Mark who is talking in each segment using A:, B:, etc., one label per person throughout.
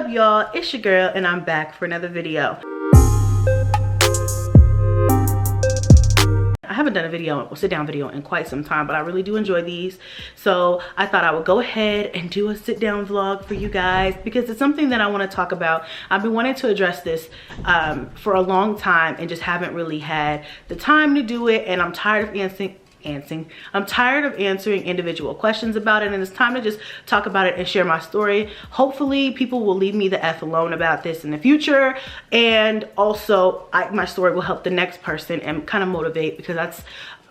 A: up, y'all? It's your girl and I'm back for another video. I haven't done a sit down video in quite some time, but I really do enjoy these. So I thought I would go ahead and do a sit down vlog for you guys because it's something that I want to talk about. I've been wanting to address this for a long time and just haven't really had the time to do it, and I'm tired of answering individual questions about it, and it's time to just talk about it and share my story. Hopefully people will leave me the F alone about this in the future, and also my story will help the next person and kind of motivate, because that's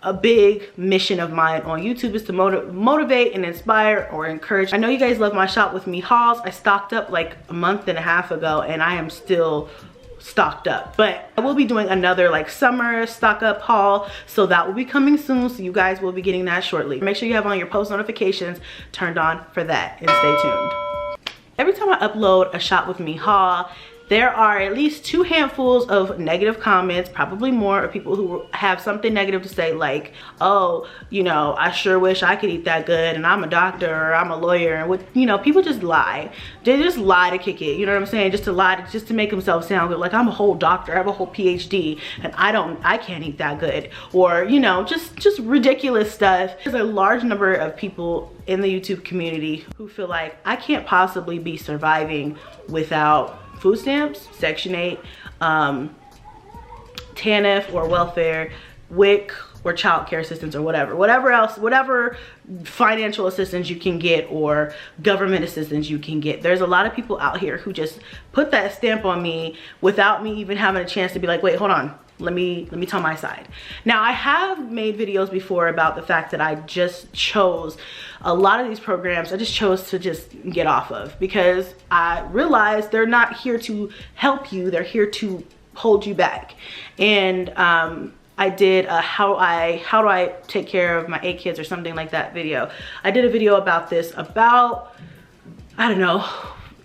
A: a big mission of mine on YouTube, is to motivate and inspire or encourage. I know you guys love my shop with me hauls. I stocked up like a month and a half ago and I am still stocked up, but I will be doing another like summer stock up haul, so that will be coming soon, so you guys will be getting that shortly. Make sure you have on your post notifications turned on for that and stay tuned. Every time I upload a shop with me haul, there are at least 2 handfuls of negative comments, probably more, of people who have something negative to say, like, oh, you know, I sure wish I could eat that good, and I'm a doctor, or I'm a lawyer, and what, you know, people just lie. They just lie to kick it, you know what I'm saying? Just to lie, just to make themselves sound good, like I'm a whole doctor, I have a whole PhD, and I can't eat that good, or, you know, just ridiculous stuff. There's a large number of people in the YouTube community who feel like I can't possibly be surviving without food stamps, Section 8, TANF or welfare, WIC or child care assistance, or whatever financial assistance you can get or government assistance you can get. There's a lot of people out here who just put that stamp on me without me even having a chance to be like, wait, hold on, let me tell my side. Now, I have made videos before about the fact that I just chose a lot of these programs, I just chose to just get off of, because I realized they're not here to help you, they're here to hold you back. And I did a how do I take care of my 8 kids or something like that video. I did a video about this about, I don't know,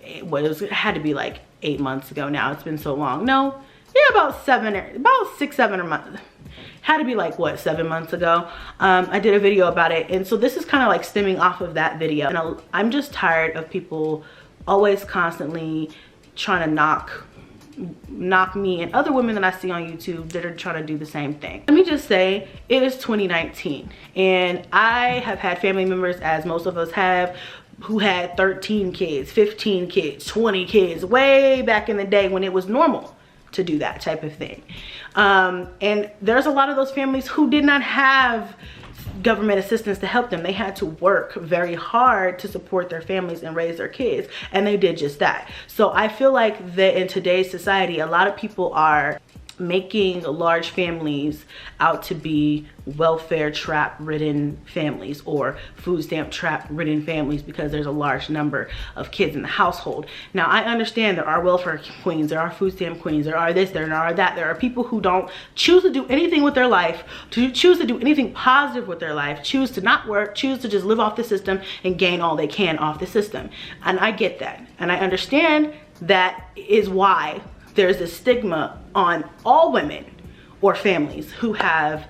A: it had to be like 8 months ago now. It's been so long. No, yeah, about 6, 7 months. Had to be like, what, 7 months ago. I did a video about it, and so this is kind of like stemming off of that video. And I'm just tired of people always constantly trying to knock me and other women that I see on YouTube that are trying to do the same thing. Let me just say, it is 2019, and I have had family members, as most of us have, who had 13 kids, 15 kids, 20 kids, way back in the day when it was normal to do that type of thing. And there's a lot of those families who did not have government assistance to help them. They had to work very hard to support their families and raise their kids, and they did just that. So I feel like that in today's society, a lot of people are making large families out to be welfare trap ridden families or food stamp trap ridden families, because there's a large number of kids in the household. Now, I understand there are welfare queens, there are food stamp queens, there are this, there are that. There are people who don't choose to do anything with their life, to choose to do anything positive with their life, choose to not work, choose to just live off the system and gain all they can off the system. And I get that, and I understand that is why there's a stigma on all women or families who have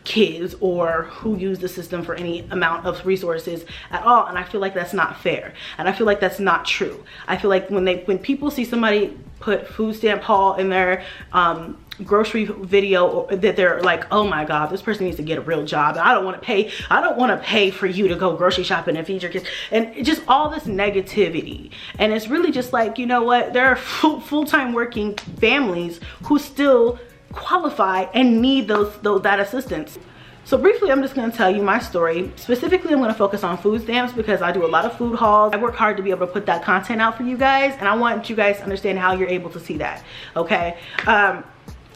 A: kids or who use the system for any amount of resources at all. And I feel like that's not fair, and I feel like that's not true. I feel like when people see somebody put food stamp haul in their grocery video, that they're like, oh my god, this person needs to get a real job, I don't want to pay for you to go grocery shopping and feed your kids, and just all this negativity. And it's really just like, you know what, there are full-time working families who still qualify and need that assistance. So briefly, I'm just going to tell you my story. Specifically, I'm going to focus on food stamps because I do a lot of food hauls. I work hard to be able to put that content out for you guys, and I want you guys to understand how you're able to see that, okay?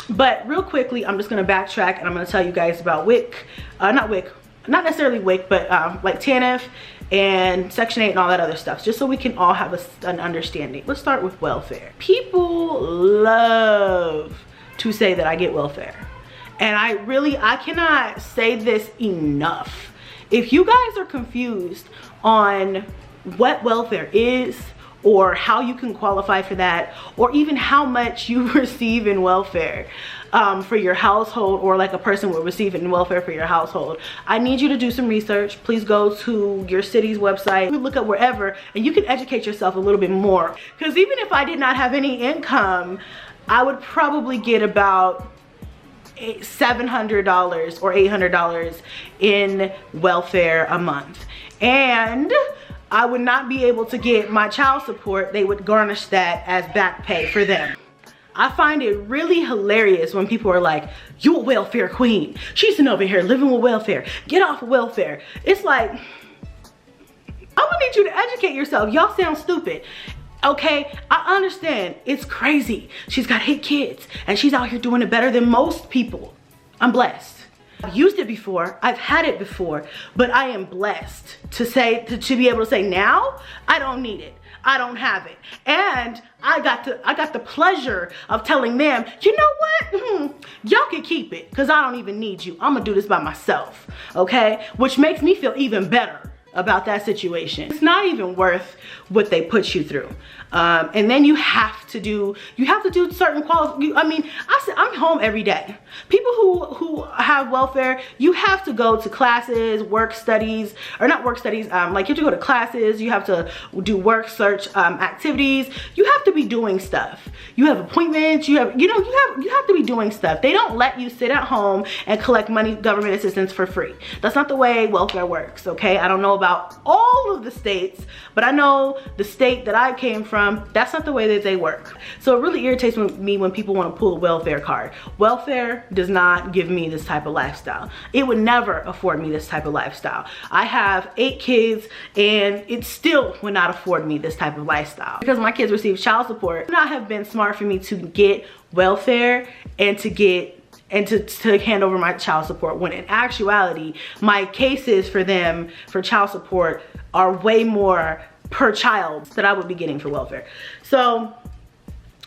A: But real quickly, I'm just going to backtrack, and I'm going to tell you guys about WIC, not necessarily WIC, but like TANF and Section 8 and all that other stuff, just so we can all have an understanding. Let's start with welfare. People love to say that I get welfare, and I cannot say this enough. If you guys are confused on what welfare is or how you can qualify for that, or even how much you receive in welfare for your household, or like a person would receive in welfare for your household, I need you to do some research. Please go to your city's website, look up wherever, and you can educate yourself a little bit more. Because even if I did not have any income, I would probably get about $700 or $800 in welfare a month, and I would not be able to get my child support. They would garnish that as back pay for them. I find it really hilarious when people are like, you a welfare queen, she's sitting over here living with welfare, get off of welfare. It's like, I would need you to educate yourself. Y'all sound stupid. Okay, I understand, it's crazy. She's got 8 kids and she's out here doing it better than most people. I'm blessed. I've used it before, I've had it before, but I am blessed to be able to say now, I don't need it, I don't have it. And I got the pleasure of telling them, you know what, y'all can keep it, because I don't even need you. I'm gonna do this by myself, okay? Which makes me feel even better about that situation. It's not even worth what they put you through. And then you have to do certain qualities. I mean, I'm home every day. People who have welfare, you have to go to classes, work studies, or not work studies, like you have to go to classes, you have to do work search activities, you have to be doing stuff. You have appointments, you have to be doing stuff. They don't let you sit at home and collect money, government assistance for free. That's not the way welfare works, okay? I don't know about all of the states, but I know the state that I came from, that's not the way that they work. So it really irritates me when people want to pull a welfare card. Welfare does not give me this type of lifestyle. It would never afford me this type of lifestyle. I have 8 kids and it still would not afford me this type of lifestyle. Because my kids receive child support, it would not have been smart for me to get welfare and to hand over my child support, when in actuality, my cases for them for child support are way more per child that I would be getting for welfare. So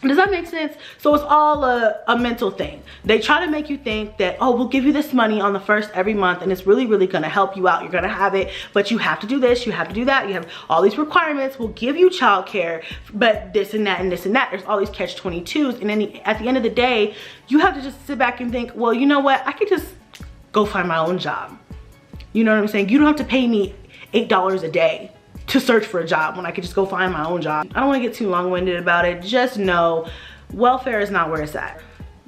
A: does that make sense? So it's all a mental thing. They try to make you think that, oh, we'll give you this money on the first every month and it's really, really gonna help you out. You're gonna have it, but you have to do this, you have to do that. You have all these requirements. We'll give you childcare, but this and that and this and that. There's all these catch-22s. And then at the end of the day, you have to just sit back and think, well, you know what? I could just go find my own job. You know what I'm saying? You don't have to pay me $8 a day to search for a job when I could just go find my own job. I don't want to get too long-winded about it. Just know welfare is not where it's at.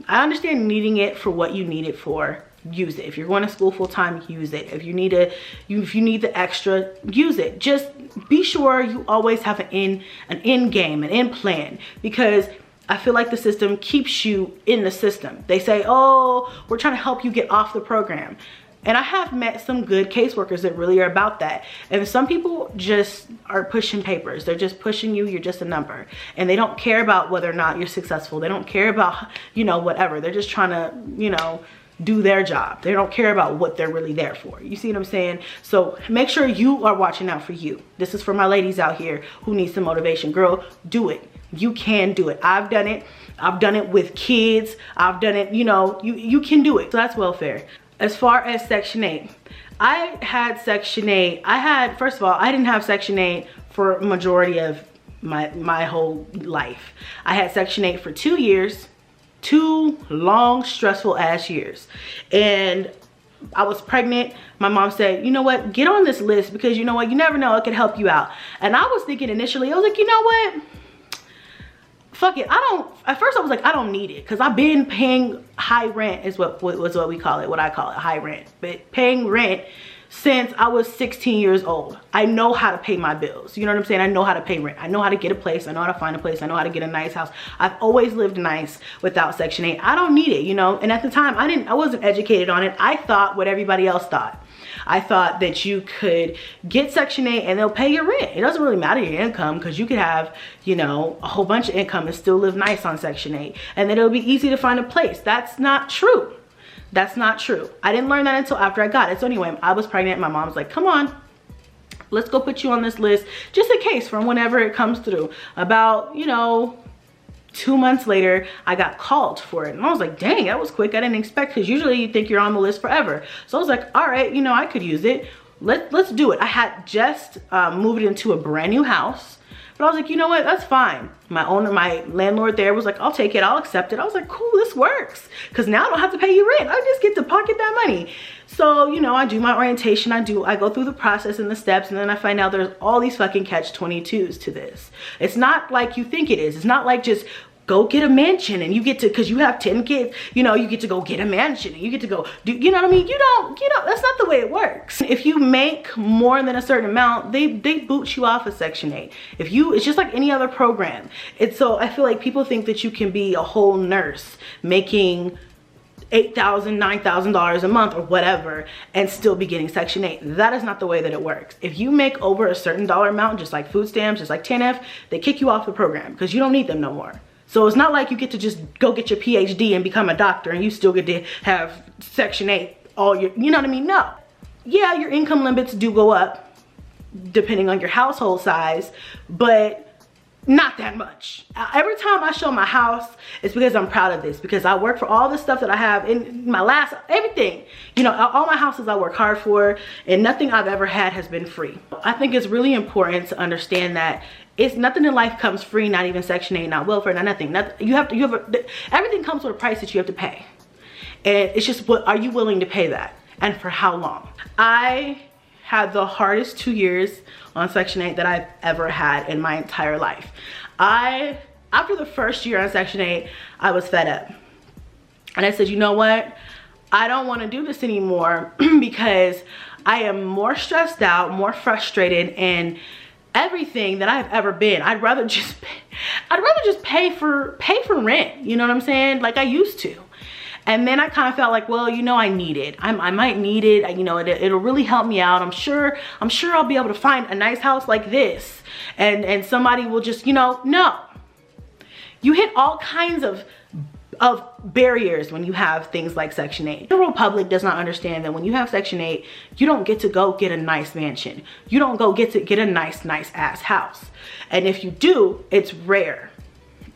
A: I understand needing it for what you need it for. Use it. If you're going to school full-time, use it. If you need the extra, use it. Just be sure you always have an end game, an end plan, because I feel like the system keeps you in the system. They say, oh, we're trying to help you get off the program. And I have met some good caseworkers that really are about that. And some people just are pushing papers. They're just pushing you. You're just a number. And they don't care about whether or not you're successful. They don't care about, whatever. They're just trying to, do their job. They don't care about what they're really there for. You see what I'm saying? So make sure you are watching out for you. This is for my ladies out here who need some motivation. Girl, do it. You can do it. I've done it. I've done it with kids. I've done it, you can do it. So that's welfare. As far as Section 8, I had Section 8. First of all, I didn't have Section 8 for a majority of my whole life. I had Section 8 for 2 years, 2 long, stressful ass years. And I was pregnant. My mom said, you know what, get on this list because you know what, you never know, it could help you out. And I was thinking initially, I was like, you know what? Fuck it, at first I was like, I don't need it, because I've been paying high rent is what we call it, what I call it, high rent. But paying rent since I was 16 years old. I know how to pay my bills. You know what I'm saying? I know how to pay rent. I know how to get a place. I know how to find a place. I know how to get a nice house. I've always lived nice without Section 8. I don't need it, And at the time, I wasn't educated on it. I thought what everybody else thought. I thought that you could get Section 8 and they'll pay your rent. It doesn't really matter your income, because you could have, a whole bunch of income and still live nice on Section 8. And then it'll be easy to find a place. That's not true. That's not true. I didn't learn that until after I got it. So anyway, I was pregnant. My mom's like, come on, let's go put you on this list just in case for whenever it comes through. About, 2 months later, I got called for it. And I was like, dang, that was quick. I didn't expect, because usually you think you're on the list forever. So I was like, all right, I could use it. Let's do it. I had just moved into a brand new house But I was like, you know what, that's fine. My landlord there was like, I'll take it, I'll accept it. I was like, cool, this works. Because now I don't have to pay you rent. I just get to pocket that money. So, you know, I do my orientation, I go through the process and the steps, and then I find out there's all these fucking catch-22s to this. It's not like you think it is. It's not like just go get a mansion and you get to, because you have 10 kids, you know, you get to go get a mansion and you get to go do, you know what I mean? You don't, that's not the way it works. If you make more than a certain amount, they boot you off of Section 8. It's just like any other program. So I feel like people think that you can be a whole nurse making $8,000, $9,000 a month or whatever and still be getting Section 8. That is not the way that it works. If you make over a certain dollar amount, just like food stamps, just like TANF, they kick you off the program because you don't need them no more. So it's not like you get to just go get your PhD and become a doctor and you still get to have Section 8 all your, you know what I mean? No. Yeah, your income limits do go up depending on your household size, but not that much. Every time I show my house, it's because I'm proud of this, because I work for all the stuff that I have in my everything. You know, all my houses I work hard for, and nothing I've ever had has been free. I think it's really important to understand that it's nothing in life comes free, not even Section 8, not welfare, not nothing. Everything comes with a price that you have to pay. And it's just, what are you willing to pay that? And for how long? I had the hardest 2 years on Section 8 that I've ever had in my entire life. After the first year on Section 8, I was fed up. And I said, you know what? I don't want to do this anymore because I am more stressed out, more frustrated, and everything that I've ever been. I'd rather just pay for rent, you know what I'm saying, like I used to. And then I kind of felt like, well, you know, I need it. I might need it, you know, it'll really help me out. I'm sure I'll be able to find a nice house like this and somebody will just, you know. No, you hit all kinds of barriers when you have things like Section 8. The general public does not understand that when you have Section 8, you don't get to go get a nice mansion. You don't go get a nice ass house. And if you do, it's rare.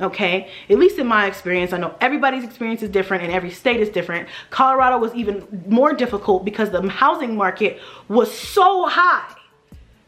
A: Okay, at least in my experience. I know everybody's experience is different and every state is different. Colorado was even more difficult because the housing market was so high,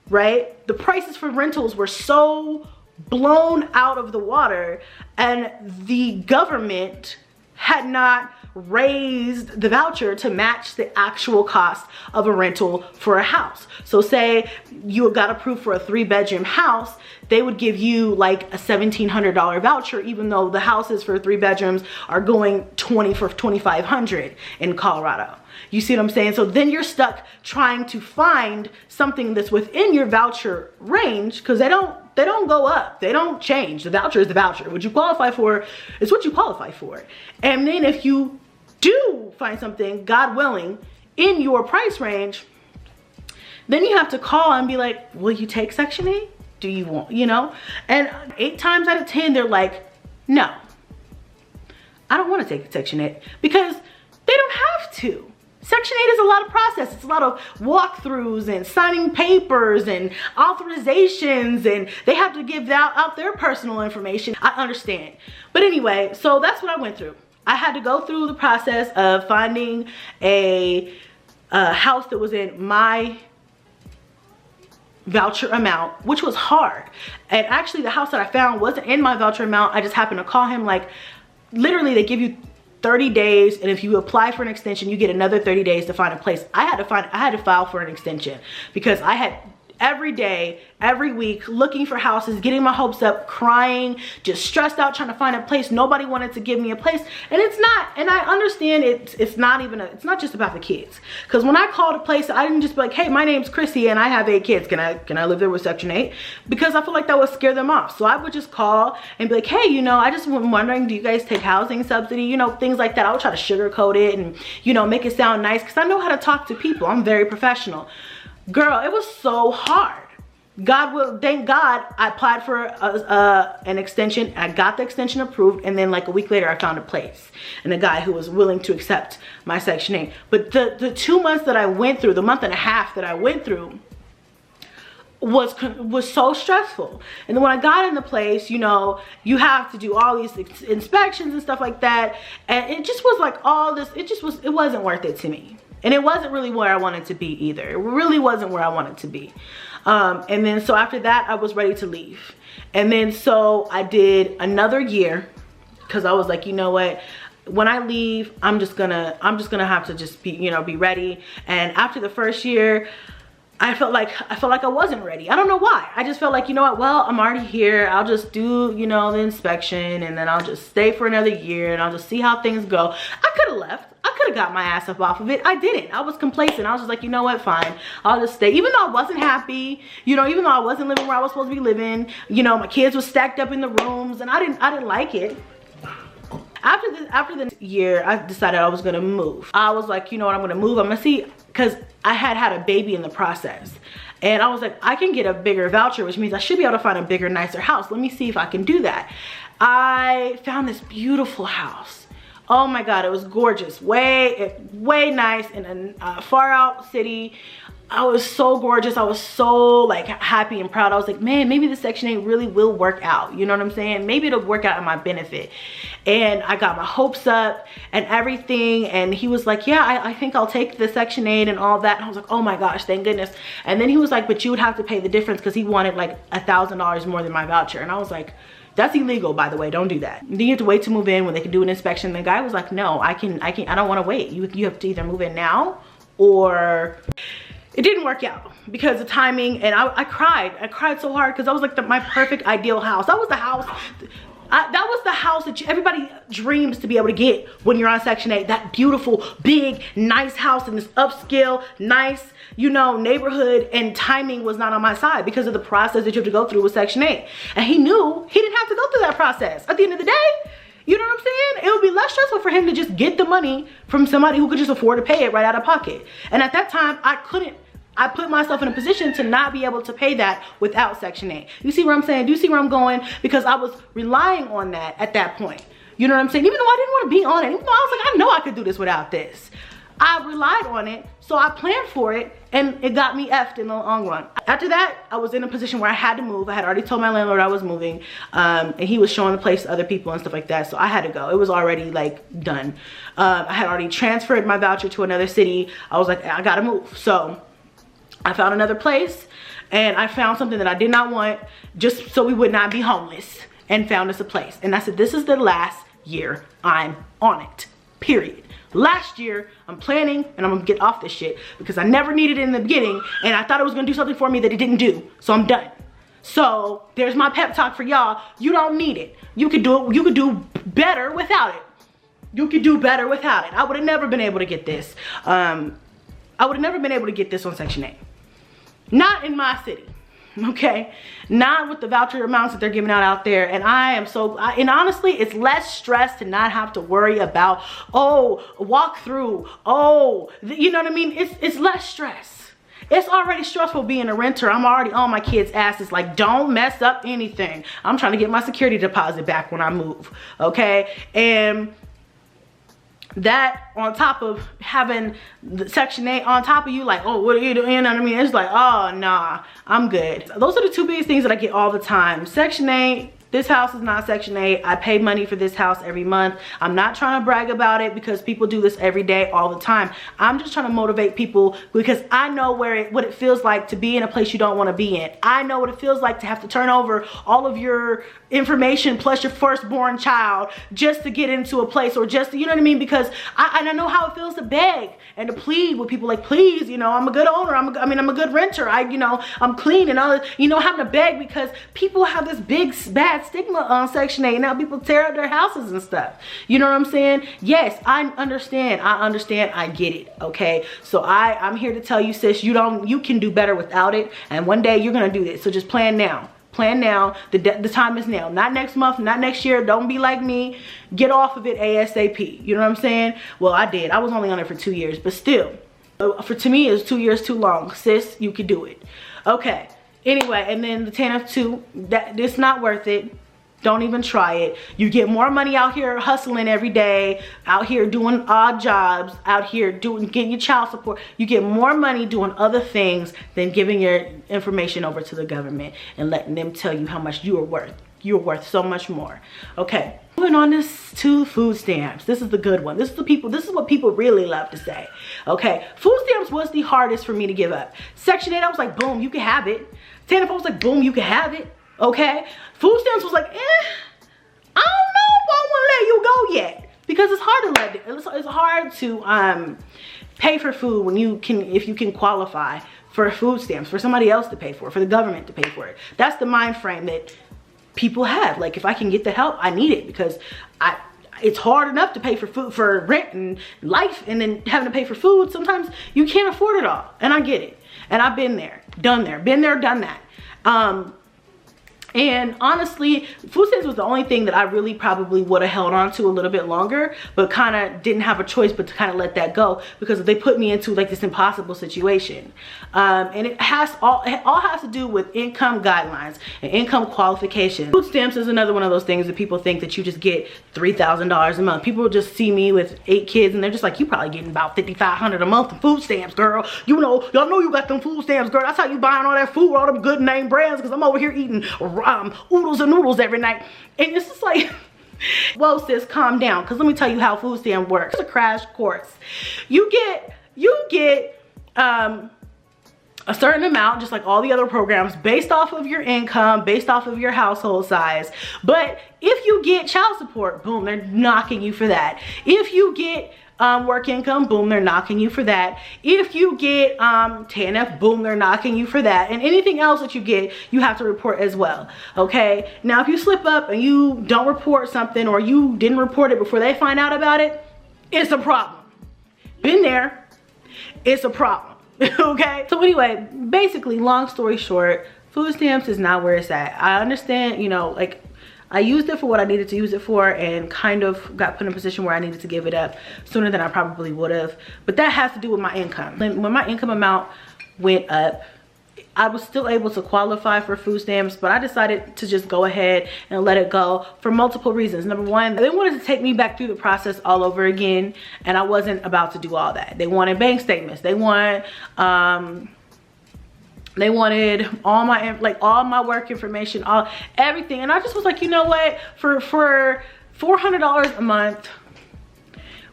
A: right? The prices for rentals were so blown out of the water, and the government had not raised the voucher to match the actual cost of a rental for a house. So say you got approved for a 3-bedroom house, they would give you like a $1,700 voucher, even though the houses for 3 bedrooms are going for $2,500 in Colorado. You see what I'm saying? So then you're stuck trying to find something that's within your voucher range, because they don't go up, they don't change. The voucher is the voucher. What you qualify for is what you qualify for. And then if you do find something, God willing, in your price range, then you have to call and be like, will you take Section 8? Do you want, you know? And 8 times out of 10, they're like, no, I don't want to take Section 8, because they don't have to. Section 8 is a lot of process. It's a lot of walkthroughs and signing papers and authorizations, and they have to give out their personal information. I understand. But anyway, so that's what I went through. I had to go through the process of finding a house that was in my voucher amount, which was hard. And actually the house that I found wasn't in my voucher amount. I just happened to call him, like, literally they give you 30 days, and if you apply for an extension, you get another 30 days to find a place. I had to file for an extension because I had every day, every week, looking for houses, getting my hopes up, crying, just stressed out trying to find a place. Nobody wanted to give me a place, and it's not. And I understand it's not just about the kids. Because when I called a place, I didn't just be like, hey, my name's Chrissy and I have 8 kids. Can I live there with Section 8? Because I feel like that would scare them off. So I would just call and be like, hey, you know, I just was wondering, do you guys take housing subsidy? You know, things like that. I would try to sugarcoat it and, you know, make it sound nice, because I know how to talk to people. I'm very professional. Girl, it was so hard. Thank God, I applied for an extension. I got the extension approved, and then like a week later I found a place and a guy who was willing to accept my Section 8. But the 2 months that I went through, the month and a half that I went through, was so stressful. And then when I got in the place, you know, you have to do all these inspections and stuff like that, and it just was like all this, it wasn't worth it to me. And it wasn't really where I wanted to be either. It really wasn't where I wanted to be. And then so after that, I was ready to leave. And then so I did another year, because I was like, you know what, when I leave, I'm just gonna have to just be, you know, be ready. And after the first year, I felt like I wasn't ready. I don't know why. I just felt like, you know what, well, I'm already here. I'll just do, you know, the inspection, and then I'll just stay for another year, and I'll just see how things go. I could have left. I could have got my ass up off of it. I didn't. I was complacent. I was just like, you know what, fine, I'll just stay. Even though I wasn't happy, you know, even though I wasn't living where I was supposed to be living, you know, my kids were stacked up in the rooms, and I didn't like it. After the year, I decided I was gonna move. I was like, you know what, I'm gonna move. I'm gonna see, because I had a baby in the process. And I was like, I can get a bigger voucher, which means I should be able to find a bigger, nicer house. Let me see if I can do that. I found this beautiful house. Oh my God, it was gorgeous. Way nice in a far out city. I was so gorgeous. I was so like happy and proud. I was like, man, maybe the Section 8 really will work out. You know what I'm saying? Maybe it'll work out in my benefit. And I got my hopes up and everything. And he was like, yeah, I think I'll take the Section 8 and all that. And I was like, oh my gosh, thank goodness. And then he was like, but you would have to pay the difference, because he wanted like $1,000 more than my voucher. And I was like, that's illegal, by the way. Don't do that. Then you have to wait to move in when they can do an inspection. The guy was like, no, I don't want to wait. You have to either move in now, or... It didn't work out because of timing, and I cried so hard, because that was like my perfect ideal house. That was the house, that was the house that everybody dreams to be able to get when you're on Section 8. That beautiful, big, nice house in this upscale, nice, you know, neighborhood. And timing was not on my side because of the process that you have to go through with Section 8. And he knew he didn't have to go through that process. At the end of the day, you know what I'm saying? It would be less stressful for him to just get the money from somebody who could just afford to pay it right out of pocket. And at that time, I put myself in a position to not be able to pay that without Section 8. You see where I'm saying? Do you see where I'm going? Because I was relying on that at that point. You know what I'm saying? Even though I didn't want to be on it, even though I was like, I know I could do this without this. I relied on it, so I planned for it, and it got me effed in the long run. After that, I was in a position where I had to move. I had already told my landlord I was moving, and he was showing the place to other people and stuff like that, so I had to go. It was already like done. I had already transferred my voucher to another city. I was like, I gotta move. So I found another place, and I found something that I did not want, just so we would not be homeless, and found us a place. And I said, this is the last year I'm on it, period. Last year, I'm planning, and I'm gonna get off this shit, because I never needed it in the beginning, and I thought it was gonna do something for me that it didn't do, so I'm done. So there's my pep talk for y'all. You don't need it. You could do it. You could do better without it. You could do better without it. I would have never been able to get this. I would have never been able to get this on Section 8. Not in my city, okay? Not with the voucher amounts that they're giving out there. And and honestly, it's less stress to not have to worry about, oh, walk through, oh, you know what I mean? It's less stress. It's already stressful being a renter. I'm already on my kids' asses, like, don't mess up anything. I'm trying to get my security deposit back when I move, okay? And that on top of having the Section 8 on top of you, like, oh, what are you doing? You know what I mean? It's like, oh, nah, I'm good. Those are the two biggest things that I get all the time. Section 8, this house is not Section 8. I pay money for this house every month. I'm not trying to brag about it, because people do this every day, all the time. I'm just trying to motivate people, because I know what it feels like to be in a place you don't want to be in. I know what it feels like to have to turn over all of your information plus your firstborn child just to get into a place, or just to, you know what I mean? Because I know how it feels to beg and to plead with people, like, please, you know, I'm a good owner. I'm a good renter. You know, I'm clean and all, you know, having to beg, because people have this big bad stigma on Section 8. Now people tear up their houses and stuff. You know what I'm saying? Yes, I understand. I get it. Okay. So I'm here to tell you, sis, you can do better without it. And one day you're going to do this. So just plan now. Plan now. The time is now. Not next month, not next year. Don't be like me. Get off of it ASAP. You know what I'm saying? Well, I did. I was only on it for 2 years, but still, to me, it was 2 years too long. Sis, you could do it. Okay. Anyway, and then the 10 of 2, it's not worth it. Don't even try it. You get more money out here hustling every day, out here doing odd jobs, out here getting your child support. You get more money doing other things than giving your information over to the government and letting them tell you how much you are worth. you're worth so much more. Okay, moving on to food stamps. This is the good one. This is what people really love to say. Okay, food stamps was the hardest for me to give up. Section 8, I was like, boom, you can have it. Stand up, I was like, boom, you can have it. Okay, food stamps was like, I don't know if I want to let you go yet, because it's hard to it's hard to pay for food when if you can qualify for food stamps, for somebody else to pay for it, for the government to pay for it. That's the mind frame that people have. Like, if I can get the help, I need it, because it's hard enough to pay for food, for rent and life, and then having to pay for food. Sometimes you can't afford it all, and I get it. And I've been there, done that. And honestly, food stamps was the only thing that I really probably would have held on to a little bit longer, but kind of didn't have a choice but to kind of let that go, because they put me into like this impossible situation. And it all has to do with income guidelines and income qualifications. Food stamps is another one of those things that people think that you just get $3,000 a month. People just see me with 8 kids and they're just like, you probably getting about $5,500 a month in food stamps, girl. You know, y'all know you got them food stamps, girl. That's how you buying all that food, all them good name brands, because I'm over here eating oodles and noodles every night. And it's just like, whoa sis, calm down, because let me tell you how food stamp works. It's a crash course. You get a certain amount, just like all the other programs, based off of your income, based off of your household size. But if you get child support, boom, they're knocking you for that. If you get work income, boom, they're knocking you for that. If you get TANF, boom, they're knocking you for that. And anything else that you get, you have to report as well. Okay, now if you slip up and you don't report something, or you didn't report it before they find out about it, it's a problem. Been there, it's a problem. Okay, so anyway, basically, long story short, food stamps is not where it's at. I understand, you know, like, I used it for what I needed to use it for, and kind of got put in a position where I needed to give it up sooner than I probably would have. But that has to do with my income. When my income amount went up, I was still able to qualify for food stamps, but I decided to just go ahead and let it go for multiple reasons. Number one, they wanted to take me back through the process all over again, and I wasn't about to do all that. They wanted bank statements. They wanted all my work information, everything. And I just was like, you know what, for $400 a month,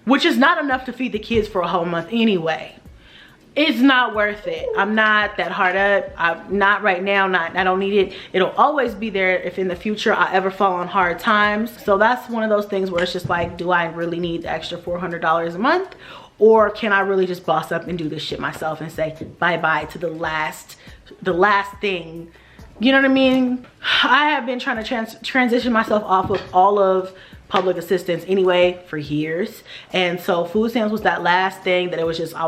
A: which is not enough to feed the kids for a whole month anyway, it's not worth it. I'm not that hard up. I'm not right now. I don't need it. It'll always be there if in the future I ever fall on hard times. So that's one of those things where it's just like, do I really need the extra $400 a month? Or can I really just boss up and do this shit myself and say bye-bye to the last thing? You know what I mean? I have been trying to transition myself off of all of public assistance anyway for years. And so food stamps was that last thing that it was just, I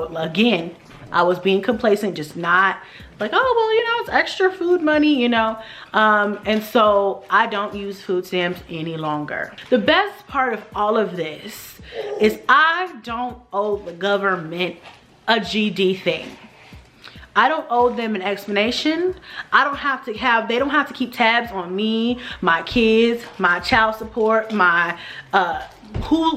A: was being complacent, just not like, oh, well, you know, it's extra food money, you know. And so I don't use food stamps any longer. The best part of all of this is I don't owe the government a GD thing. I don't owe them an explanation. They don't have to keep tabs on me, my kids, my child support, my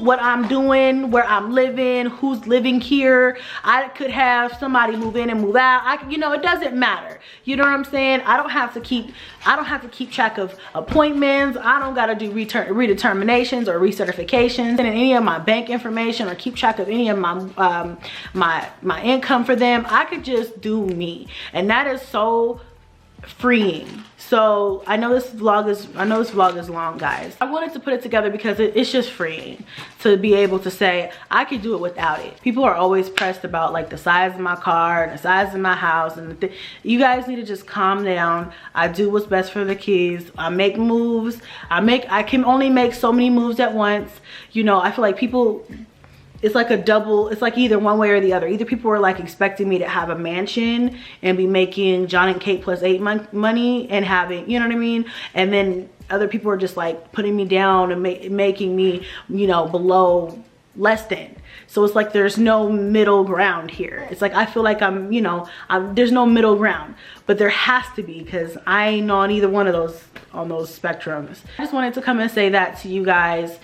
A: what I'm doing, where I'm living, who's living here. I could have somebody move in and move out. You know, it doesn't matter. You know what I'm saying? I don't have to keep track of appointments. I don't gotta do redeterminations or recertifications and any of my bank information, or keep track of any of my my income for them. I could just do me, and that is so freeing. So I know this vlog is long, guys. I wanted to put it together because it's just freeing to be able to say I could do it without it. People are always pressed about like the size of my car and the size of my house, and you guys need to just calm down. I do what's best for the kids. I make moves. I can only make so many moves at once. You know, I feel like people, it's like it's like either one way or the other. Either people were like expecting me to have a mansion and be making John and Kate plus 8 money and having, you know what I mean? And then other people are just like putting me down and making me, you know, below less than. So it's like there's no middle ground here. It's like I feel like I'm, you know, there's no middle ground, but there has to be, because I ain't on either one of those, on those spectrums. I just wanted to come and say that to you guys.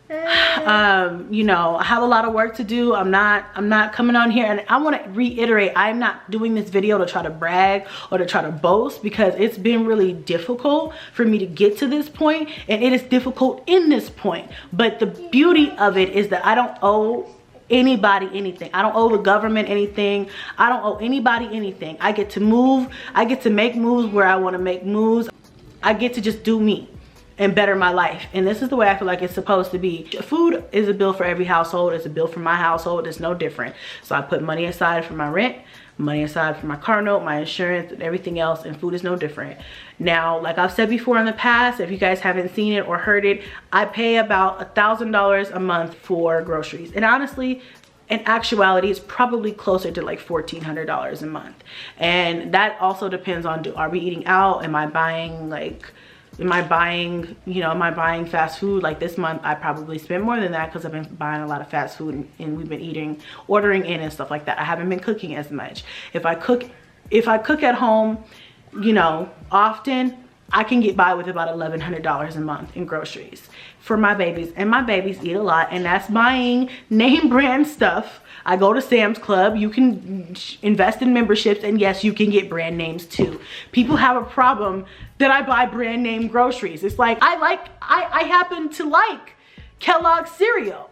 A: You know, I have a lot of work to do. I'm not coming on here, and I want to reiterate, I'm not doing this video to try to brag or to try to boast, because it's been really difficult for me to get to this point, and it is difficult in this point. But the beauty of it is that I don't owe anybody anything. I don't owe the government anything. I don't owe anybody anything. I get to move. I get to make moves where I want to make moves. I get to just do me and better my life, and this is the way I feel like it's supposed to be. Food is a bill for every household. It's a bill for my household. It's no different. So I put money aside for my rent, money aside for my car note, my insurance, and everything else, and food is no different. Now, like I've said before in the past, if you guys haven't seen it or heard it, I pay about $1,000 a month for groceries, and honestly, in actuality, it's probably closer to like $1,400 a month. And that also depends on, are we eating out? Am I buying fast food? Like this month I probably spent more than that because I've been buying a lot of fast food, and we've been ordering in and stuff like that. I haven't been cooking as much. If I cook at home, you know, often, I can get by with about $1,100 a month in groceries for my babies, and my babies eat a lot, and that's buying name brand stuff. I go to Sam's Club. You can invest in memberships, and yes, you can get brand names too. People have a problem that I buy brand name groceries. It's like, I happen to like Kellogg's cereal.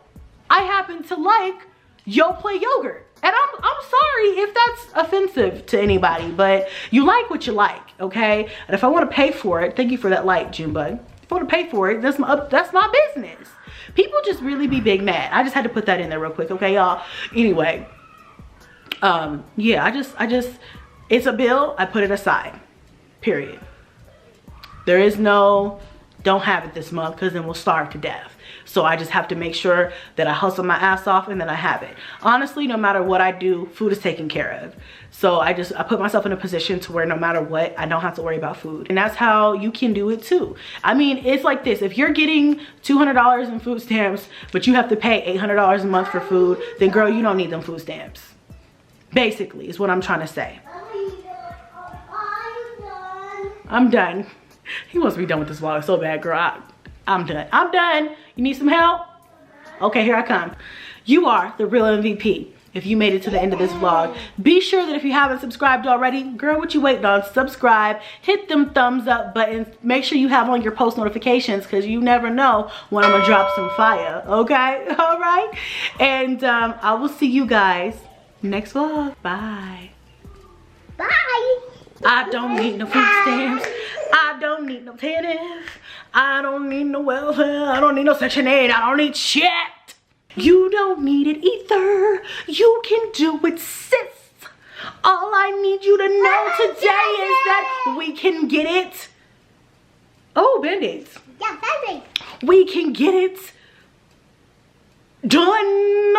A: I happen to like Yoplait yogurt. And I'm sorry if that's offensive to anybody, but you like what you like, okay? And if I want to pay for it, thank you for that like, Junebug. If I want to pay for it, that's my business. People just really be big mad. I just had to put that in there real quick, okay, y'all? Anyway, yeah, I just, it's a bill, I put it aside, period. There is no, don't have it this month, because then we'll starve to death. So I just have to make sure that I hustle my ass off and then I have it. Honestly, no matter what I do, food is taken care of. So I put myself in a position to where no matter what, I don't have to worry about food. And that's how you can do it too. I mean, it's like this. If you're getting $200 in food stamps, but you have to pay $800 a month for food, then girl, you don't need them food stamps. Basically, is what I'm trying to say. I'm done. He wants to be done with this vlog so bad, girl. I'm done. I'm done. You need some help? Okay, here I come. You are the real MVP. If you made it to the end of this vlog, be sure that if you haven't subscribed already, girl, what you waiting on? Subscribe, hit them thumbs up buttons, make sure you have on your post notifications, because you never know when I'm gonna drop some fire, okay? All right? And I will see you guys next vlog. Bye.
B: Bye.
A: I don't need no food stamps. I don't need no tennis. I don't need no welfare. I don't need no Section 8. I don't need shit. You don't need it either. You can do it, sis. All I need you to know today is that we can get it. Oh, Band-Aids.
B: Yeah, Band-Aids.
A: We can get it done.